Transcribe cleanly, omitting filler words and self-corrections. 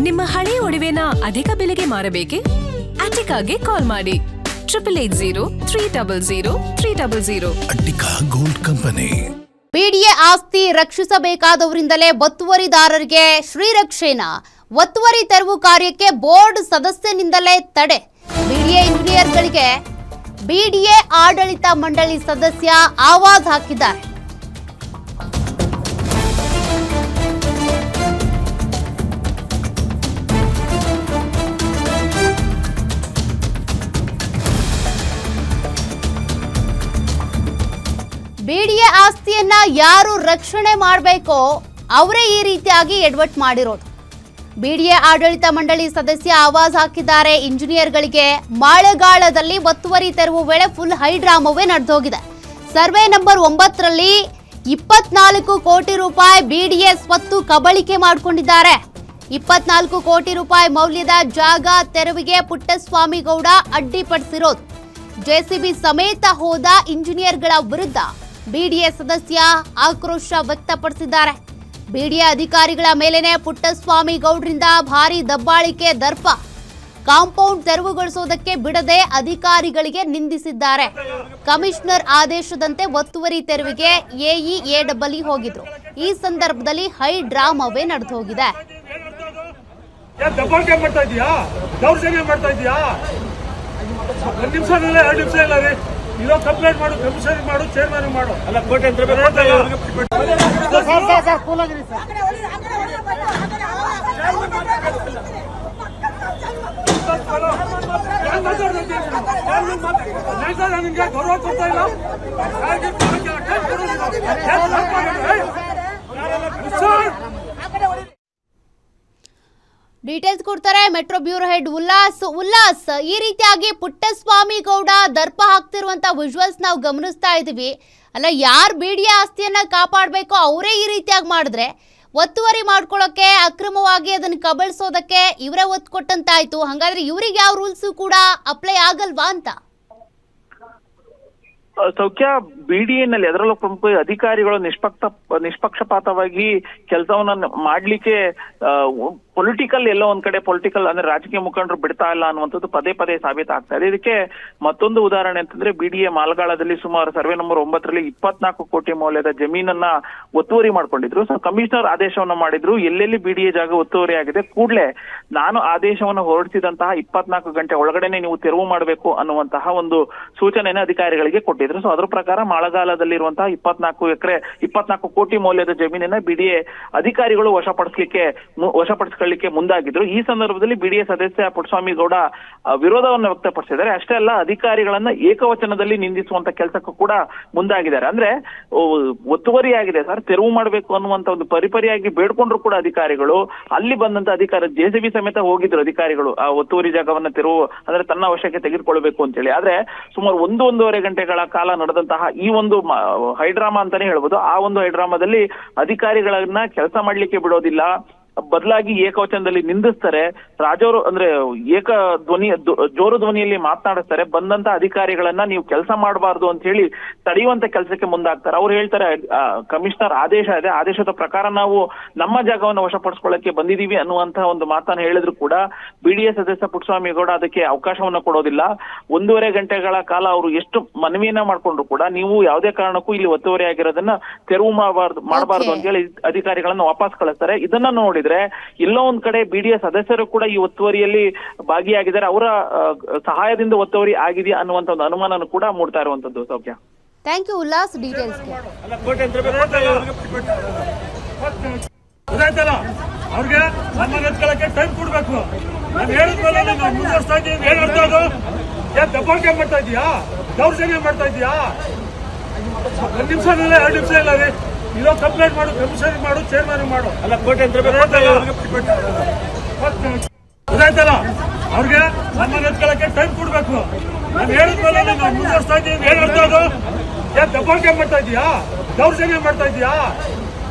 ನಿಮ್ಮ ಹಳೆಯ ಒಡವೆನ ಅಧಿಕ ಬೆಲೆಗೆ ಮಾರಬೇಕೆ? ಅಟಿಕಾಗೆ ಕಾಲ್ ಮಾಡಿ 8803000300. Attica gold company. ಬಿಡಿಎ ಆಸ್ತಿ ರಕ್ಷಿಸಬೇಕಾದವರಿಂದಲೇ ಒತ್ತುವರಿದಾರರಿಗೆ ಶ್ರೀರಕ್ಷೇನ. ಒತ್ತುವರಿ ತೆರವು ಕಾರ್ಯಕ್ಕೆ ಬೋರ್ಡ್ ಸದಸ್ಯನಿಂದಲೇ ತಡೆ. ಬಿಡಿಎ ಇಂಜಿನಿಯರ್ಗಳಿಗೆ ಬಿಡಿಎ ಆಡಳಿತ ಮಂಡಳಿ ಸದಸ್ಯ ಆವಾಜ್ ಹಾಕಿದ್ದಾರೆ. ಬಿಡಿಎ ಆಸ್ತಿಯನ್ನ ಯಾರು ರಕ್ಷಣೆ ಮಾಡಬೇಕೋ ಅವರೇ ಈ ರೀತಿಯಾಗಿ ಎಡವಟ್ ಮಾಡಿರೋದು. ಬಿಡಿಎ ಆಡಳಿತ ಮಂಡಳಿ ಸದಸ್ಯ ಆವಾಜ್ ಹಾಕಿದ್ದಾರೆ. ಇಂಜಿನಿಯರ್ಗಳಿಗೆ ಮಳೆಗಾಲದಲ್ಲಿ ಒತ್ತುವರಿ ತೆರವು ವೇಳೆ ಫುಲ್ ಹೈಡ್ರಾಮವೇ ನಡೆದೋಗಿದೆ. ಸರ್ವೆ ನಂಬರ್ 9ರಲ್ಲಿ 24 ಕೋಟಿ ರೂಪಾಯಿ ಬಿಡಿಎ ಸ್ವತ್ತು ಕಬಳಿಕೆ ಮಾಡಿಕೊಂಡಿದ್ದಾರೆ. 24 ಕೋಟಿ ರೂಪಾಯಿ ಮೌಲ್ಯದ ಜಾಗ ತೆರವಿಗೆ ಪುಟ್ಟಸ್ವಾಮಿ ಗೌಡ ಅಡ್ಡಿಪಡಿಸಿರೋದು. ಜೆಸಿಬಿ ಸಮೇತ ಹೋದ ಇಂಜಿನಿಯರ್ಗಳ ವಿರುದ್ಧ ಬಿಡಿಎ ಸದಸ್ಯ ಆಕ್ರೋಶ ವ್ಯಕ್ತಪಡಿಸಿದ್ದಾರೆ. ಬಿಡಿಎ ಅಧಿಕಾರಿಗಳ ಮೇಲೆನೆ ಪುಟ್ಟಸ್ವಾಮಿ ಗೌಡ್ರಿಂದ ಭಾರಿ ದಬ್ಬಾಳಿಕೆ ದರ್ಪ. ಕಾಂಪೌಂಡ್ ತೆರವುಗೊಳಿಸುವುದಕ್ಕೆ ಬಿಡದೆ ಅಧಿಕಾರಿಗಳಿಗೆ ನಿಂದಿಸಿದ್ದಾರೆ. ಕಮಿಷನರ್ ಆದೇಶದಂತೆ ಒತ್ತುವರಿ ತೆರವಿಗೆ ಎಇಎಡಬ್ಲ್ಯೂ ಹೋಗಿದ್ರು. ಈ ಸಂದರ್ಭದಲ್ಲಿ ಹೈ ಡ್ರಾಮಾವೇ ನಡೆದು ಹೋಗಿದೆ. ಇರೋ ಕಂಪ್ಲೇಂಟ್ ಮಾಡು, ಕಮಿಷನ್ ಮಾಡು, ಚೇರ್ಮನ್ ಮಾಡು. ಅಲ್ಲ ಕೋಟೆ ಅಂತ ನಿಮ್ಗೆ ಗೌರವ ಕೊಡ್ತಾ ಇಲ್ಲ. ಡೀಟೇಲ್ಸ್ ಕೊಡ್ತಾರೆ ಮೆಟ್ರೋ ಬ್ಯೂರೋ ಹೆಡ್ ಉಲ್ಲಾಸ್. ಈ ರೀತಿಯಾಗಿ ಪುಟ್ಟಸ್ವಾಮಿ ಗೌಡ ದರ್ಪ ಹಾಕ್ತಿರುವಂತ ವಿಜುವಲ್ಸ್ ನಾವು ಗಮನಿಸ್ತಾ ಇದೀವಿ. ಅಲ್ಲ, ಯಾರು ಬಿಡಿಎ ಆಸ್ತಿಯನ್ನ ಕಾಪಾಡಬೇಕೋ ಅವರೇ ಈ ರೀತಿಯಾಗಿ ಮಾಡಿದ್ರೆ ಒತ್ತುವರಿ ಮಾಡ್ಕೊಳ್ಳೋಕೆ, ಅಕ್ರಮವಾಗಿ ಅದನ್ನ ಕಬಳಿಸೋದಕ್ಕೆ ಇವರೇ ಒತ್ತು ಕೊಟ್ಟಂತಾಯ್ತು. ಹಾಗಾದ್ರೆ ಇವ್ರಿಗೆ ಯಾವ ರೂಲ್ಸ್ ಕೂಡ ಅಪ್ಲೈ ಆಗಲ್ವಾ ಅಂತ? ಸೌಖ್ಯ, ಬಿಡಿಎನಲ್ಲಿ ಅದರಲ್ಲೂ ಪ್ರಮುಖ ಅಧಿಕಾರಿಗಳು ನಿಷ್ಪಕ್ಷಪಾತವಾಗಿ ಕೆಲಸವನ್ನ ಮಾಡ್ಲಿಕ್ಕೆ ಪೊಲಿಟಿಕಲ್ ಎಲ್ಲೋ ಒಂದ್ ಕಡೆ ಪೊಲಿಟಿಕಲ್ ಅಂದ್ರೆ ರಾಜಕೀಯ ಮುಖಂಡರು ಬಿಡ್ತಾ ಇಲ್ಲ ಅನ್ನುವಂಥದ್ದು ಪದೇ ಪದೇ ಸಾಬೀತಾಗ್ತಾ ಇದೆ. ಇದಕ್ಕೆ ಮತ್ತೊಂದು ಉದಾಹರಣೆ ಅಂತಂದ್ರೆ ಬಿಡಿಎ ಮಾಲ್ಗಾಳದಲ್ಲಿ ಸುಮಾರು ಸರ್ವೆ ನಂಬರ್ 9ರಲ್ಲಿ 24 ಕೋಟಿ ಮೌಲ್ಯದ ಜಮೀನನ್ನ ಒತ್ತುವರಿ ಮಾಡ್ಕೊಂಡಿದ್ರು. ಸೊ ಕಮಿಷನರ್ ಆದೇಶವನ್ನ ಮಾಡಿದ್ರು, ಎಲ್ಲೆಲ್ಲಿ ಬಿಡಿಎ ಜಾಗ ಒತ್ತುವರಿ ಆಗಿದೆ ಕೂಡಲೇ ನಾನು ಆದೇಶವನ್ನು ಹೊರಡಿಸಿದಂತಹ 24 ಗಂಟೆ ಒಳಗಡೆನೆ ನೀವು ತೆರವು ಮಾಡಬೇಕು ಅನ್ನುವಂತಹ ಒಂದು ಸೂಚನೆಯನ್ನು ಅಧಿಕಾರಿಗಳಿಗೆ ಕೊಟ್ಟಿದ್ರು. ಸೊ ಅದ್ರ ಪ್ರಕಾರ ಮಳೆಗಾಲದಲ್ಲಿರುವಂತಹ 24 ಕೋಟಿ ಮೌಲ್ಯದ ಜಮೀನನ್ನ ಬಿಡಿಎ ಅಧಿಕಾರಿಗಳು ವಶಪಡಿಸಿಕೊಳ್ಳಲಿಕ್ಕೆ ಮುಂದಾಗಿದ್ರು. ಈ ಸಂದರ್ಭದಲ್ಲಿ ಬಿಡಿಎ ಸದಸ್ಯ ಪುಟ್ಟಸ್ವಾಮಿ ಗೌಡ ವಿರೋಧವನ್ನು ವ್ಯಕ್ತಪಡಿಸಿದ್ದಾರೆ. ಅಷ್ಟೇ ಅಲ್ಲ, ಅಧಿಕಾರಿಗಳನ್ನ ಏಕವಚನದಲ್ಲಿ ನಿಂದಿಸುವಂತ ಕೆಲಸಕ್ಕೂ ಕೂಡ ಮುಂದಾಗಿದ್ದಾರೆ. ಅಂದ್ರೆ ಒತ್ತುವರಿ ಆಗಿದೆ ಸರ್, ತೆರವು ಮಾಡಬೇಕು ಅನ್ನುವಂತ ಒಂದು ಪರಿಪರಿಯಾಗಿ ಬೇಡ್ಕೊಂಡ್ರು ಕೂಡ ಅಧಿಕಾರಿಗಳು ಅಲ್ಲಿ ಬಂದಂತ ಅಧಿಕಾರಿ ಜೆಸಿಬಿ ಸಮೇತ ಹೋಗಿದ್ರು ಅಧಿಕಾರಿಗಳು ಆ ಒತ್ತುವರಿ ಜಾಗವನ್ನ ತೆರವು ಅಂದ್ರೆ ತನ್ನ ವಶಕ್ಕೆ ತೆಗೆದುಕೊಳ್ಬೇಕು ಅಂತ ಹೇಳಿ. ಆದ್ರೆ ಸುಮಾರು 1-1.5 ಗಂಟೆಗಳ ಕಾಲ ನಡೆದಂತಹ ಈ ಒಂದು ಹೈಡ್ರಾಮಾ ಅಂತಾನೆ ಹೇಳ್ಬೋದು. ಆ ಒಂದು ಹೈಡ್ರಾಮಾದಲ್ಲಿ ಅಧಿಕಾರಿಗಳನ್ನ ಕೆಲಸ ಮಾಡ್ಲಿಕ್ಕೆ ಬಿಡೋದಿಲ್ಲ, ಬದಲಾಗಿ ಏಕವಚನದಲ್ಲಿ ನಿಂದಿಸ್ತಾರೆ. ರಾಜವರು ಅಂದ್ರೆ ಜೋರು ಧ್ವನಿಯಲ್ಲಿ ಮಾತನಾಡಿಸ್ತಾರೆ. ಬಂದಂತ ಅಧಿಕಾರಿಗಳನ್ನ ನೀವು ಕೆಲಸ ಮಾಡಬಾರ್ದು ಅಂತ ಹೇಳಿ ತಡೆಯುವಂತ ಕೆಲಸಕ್ಕೆ ಮುಂದಾಗ್ತಾರೆ. ಅವ್ರು ಹೇಳ್ತಾರೆ ಕಮಿಷನರ್ ಆದೇಶ ಇದೆ, ಆದೇಶದ ಪ್ರಕಾರ ನಾವು ನಮ್ಮ ಜಾಗವನ್ನು ವಶಪಡಿಸ್ಕೊಳ್ಳಕ್ಕೆ ಬಂದಿದೀವಿ ಅನ್ನುವಂತಹ ಒಂದು ಮಾತನ್ನ ಹೇಳಿದ್ರು ಕೂಡ ಬಿಡಿಎ ಸದಸ್ಯ ಪುಟ್ಟಸ್ವಾಮಿ ಗೌಡ ಅದಕ್ಕೆ ಅವಕಾಶವನ್ನ ಕೊಡೋದಿಲ್ಲ. 1.5 ಗಂಟೆಗಳ ಕಾಲ ಅವರು ಎಷ್ಟು ಮನವಿಯನ್ನ ಮಾಡ್ಕೊಂಡ್ರು ಕೂಡ ನೀವು ಯಾವುದೇ ಕಾರಣಕ್ಕೂ ಇಲ್ಲಿ ಒತ್ತುವರಿ ಆಗಿರೋದನ್ನ ತೆರವು ಮಾಡಬಾರ್ದು ಅಂತ ಹೇಳಿ ಅಧಿಕಾರಿಗಳನ್ನ ವಾಪಸ್ ಕಳಿಸ್ತಾರೆ. ಇದನ್ನ ನೋಡಿ ಎಲ್ಲೋ ಒಂದ್ ಕಡೆ ಬಿಡಿಎ ಸದಸ್ಯರು ಕೂಡ ಈ ಒತ್ತುವರಿಯಲ್ಲಿ ಭಾಗಿಯಾಗಿದ್ದಾರೆ. ಅವರ ಸಹಾಯದಿಂದ ಒತ್ತುವರಿ ಆಗಿದೆಯಾ ಅನ್ನುವಂತ ಒಂದು ಅನುಮಾನನೂ ಕೂಡ ಮೂಡ್ತಾ ಇರುವಂತದ್ದು. ಸೌಖ್ಯ, ಥ್ಯಾಂಕ್ ಯು ಉಲ್ಲಾಸ್ ಡೀಟೇಲ್ಸ್. ಅವ್ರಿಗೆ ನಮ್ಮಕ್ಕೆ ಟೈಮ್ ಕೊಡ್ಬೇಕು. ನಾನು ಹೇಳಿದ್ಮೇಲೆ ನಾವು ಮುಂದುವರಿಸ್ತಾ ಇದ್ದೀವಿ. ಏನ್ ಮಾಡ್ತಾ ಇದ್ದು? ದಬ್ಬಾಳಿಕೆ ಮಾಡ್ತಾ ಇದೀಯಾ? ದೌರ್ಜನ್ಯ ಮಾಡ್ತಾ ಇದೀಯಾ? 1 ನಿಮಿಷ ಇಲ್ಲ, 2 ನಿಮಿಷ ಇಲ್ಲ ರೀ. ಇರೋ ಕಂಪ್ಲೇಂಟ್ ಮಾಡು, ಕಮಿಷನ್ ಮಾಡು, ಚೇರ್ಮನ್ ಮಾಡು. ಅಲ್ಲ ಕೋಟೆ ಅಂತ ಗೊತ್ತಾಯ್ತಲ್ಲ, ಅವ್ರಿಗೆ ನಮ್ಮಕ್ಕೆ ಟೈಮ್ ಕೊಡ್ಬೇಕು. ನಾನು ಹೇಳಿದ್ಮೇಲೆ ನಾವು ಮುಂದುವರಿಸ್ತಾ ಇದ್ದೀವಿ. ಏನ್ ಮಾಡ್ತಾ ಇದ್ದು? ದಬ್ಬಾಳಿಕೆ ಮಾಡ್ತಾ ಇದೀಯಾ? ದೌರ್ಜನ್ಯ ಮಾಡ್ತಾ ಇದೀಯಾ?